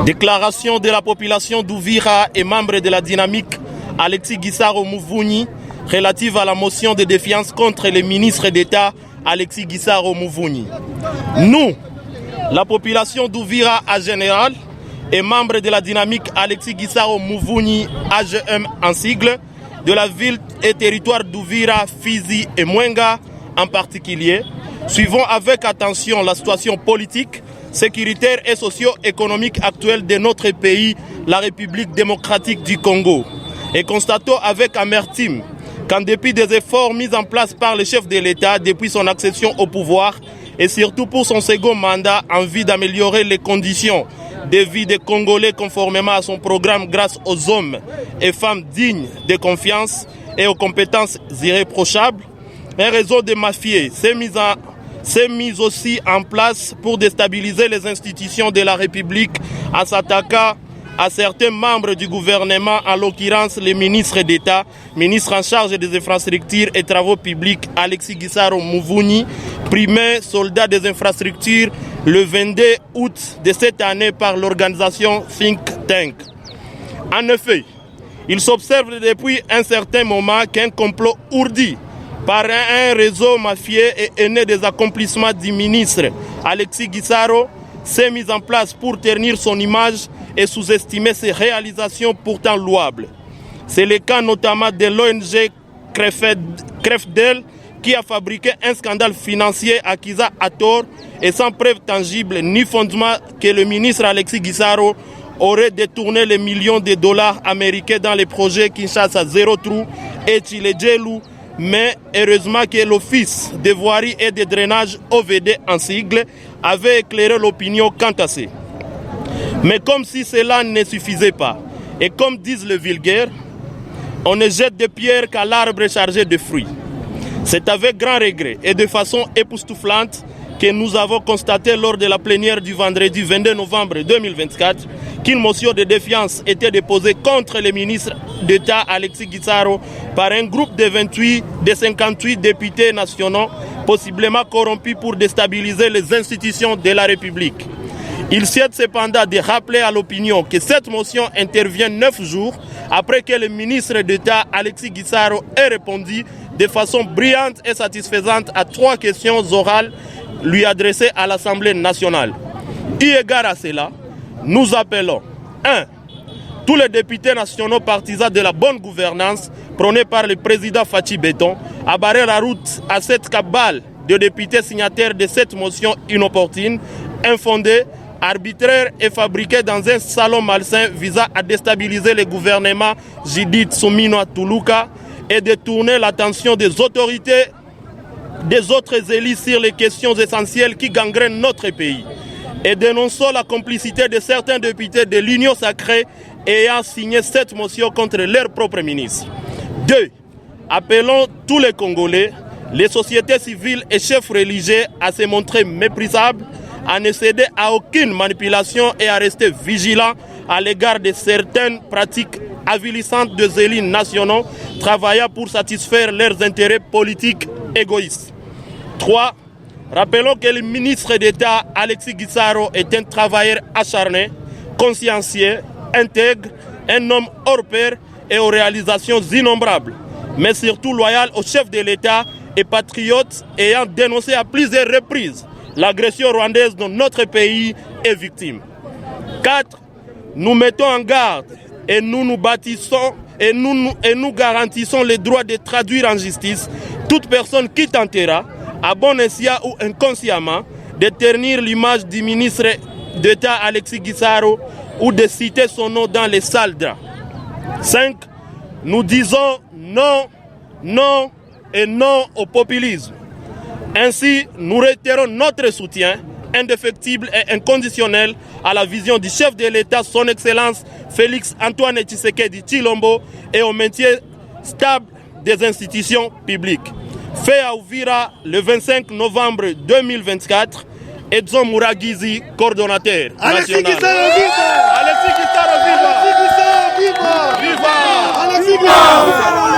Déclaration de la population d'Uvira et membre de la dynamique Alexis Gisaro Muvunyi relative à la motion de défiance contre le ministre d'État Alexis Gisaro Muvunyi. Nous, la population d'Uvira en général et membres de la dynamique Alexis Gisaro Muvunyi AGM en sigle, de la ville et territoire d'Uvira, Fizi et Mwenga en particulier, suivons avec attention la situation politique, sécuritaire et socio-économique actuelle de notre pays, la République démocratique du Congo. Et constatons avec amertume qu'en dépit des efforts mis en place par le chef de l'État depuis son accession au pouvoir et surtout pour son second mandat en vue d'améliorer les conditions de vie des Congolais conformément à son programme grâce aux hommes et femmes dignes de confiance et aux compétences irréprochables, un réseau de mafieux s'est mis aussi en place pour déstabiliser les institutions de la République en s'attaquant à certains membres du gouvernement, en l'occurrence les ministres d'État, ministre en charge des infrastructures et travaux publics Alexis Gisaro Muvunyi, primé soldat des infrastructures le 22 août de cette année par l'organisation Think Tank. En effet, il s'observe depuis un certain moment qu'un complot ourdi par un réseau mafieux et aîné des accomplissements du ministre Alexis Gisaro s'est mis en place pour ternir son image et sous-estimer ses réalisations pourtant louables. C'est le cas notamment de l'ONG Crefdel qui a fabriqué un scandale financier accusé à tort et sans preuve tangible ni fondement que le ministre Alexis Gisaro aurait détourné les millions de dollars américains dans les projets Kinshasa Zéro Trou et Tchiledjelou, mais heureusement que l'Office de voirie et de drainage OVD en sigle avait éclairé l'opinion quant à ça. Mais comme si cela ne suffisait pas, et comme disent les vulgaires, on ne jette des pierres qu'à l'arbre chargé de fruits. C'est avec grand regret et de façon époustouflante que nous avons constaté lors de la plénière du vendredi 22 novembre 2024 qu'une motion de défiance était déposée contre le ministre d'État Alexis Gisaro par un groupe de 58 députés nationaux possiblement corrompus pour déstabiliser les institutions de la République. Il souhaite cependant de rappeler à l'opinion que cette motion intervient 9 jours après que le ministre d'État Alexis Gisaro ait répondu de façon brillante et satisfaisante à 3 questions orales lui adressées à l'Assemblée nationale. Eu égard à cela, nous appelons 1. Tous les députés nationaux partisans de la bonne gouvernance prônés par le président Fachi Béton à barrer la route à cette cabale de députés signataires de cette motion inopportune, infondée, arbitraire et fabriquée dans un salon malsain visant à déstabiliser le gouvernement Judith Suminwa Tuluka et détourner l'attention des autorités des autres élus sur les questions essentielles qui gangrènent notre pays. Et dénonçons la complicité de certains députés de l'Union sacrée ayant signé cette motion contre leur propre ministre. 2. Appelons tous les Congolais, les sociétés civiles et chefs religieux à se montrer méprisables, à ne céder à aucune manipulation et à rester vigilants à l'égard de certaines pratiques avilissantes des élus nationaux travaillant pour satisfaire leurs intérêts politiques égoïstes. 3. Rappelons que le ministre d'État Alexis Gisaro est un travailleur acharné, consciencieux, intègre, un homme hors pair et aux réalisations innombrables, mais surtout loyal au chef de l'État et patriote ayant dénoncé à plusieurs reprises l'agression rwandaise dont notre pays est victime. 4. Nous mettons en garde et nous bâtissons et nous garantissons le droit de traduire en justice toute personne qui tentera, à bon escient ou inconsciemment, de ternir l'image du ministre d'État Alexis Gisaro ou de citer son nom dans les salles draps. 5. Nous disons non, non et non au populisme. Ainsi, nous réitérons notre soutien indéfectible et inconditionnel à la vision du chef de l'État, son Excellence Félix Antoine Tshisekedi Tshilombo, et au maintien stable des institutions publiques. Fait à Uvira le 25 novembre 2024, Edson Muragizi, coordonnateur national. Alexis Gisaro, viva! Viva Alexis Guissaro.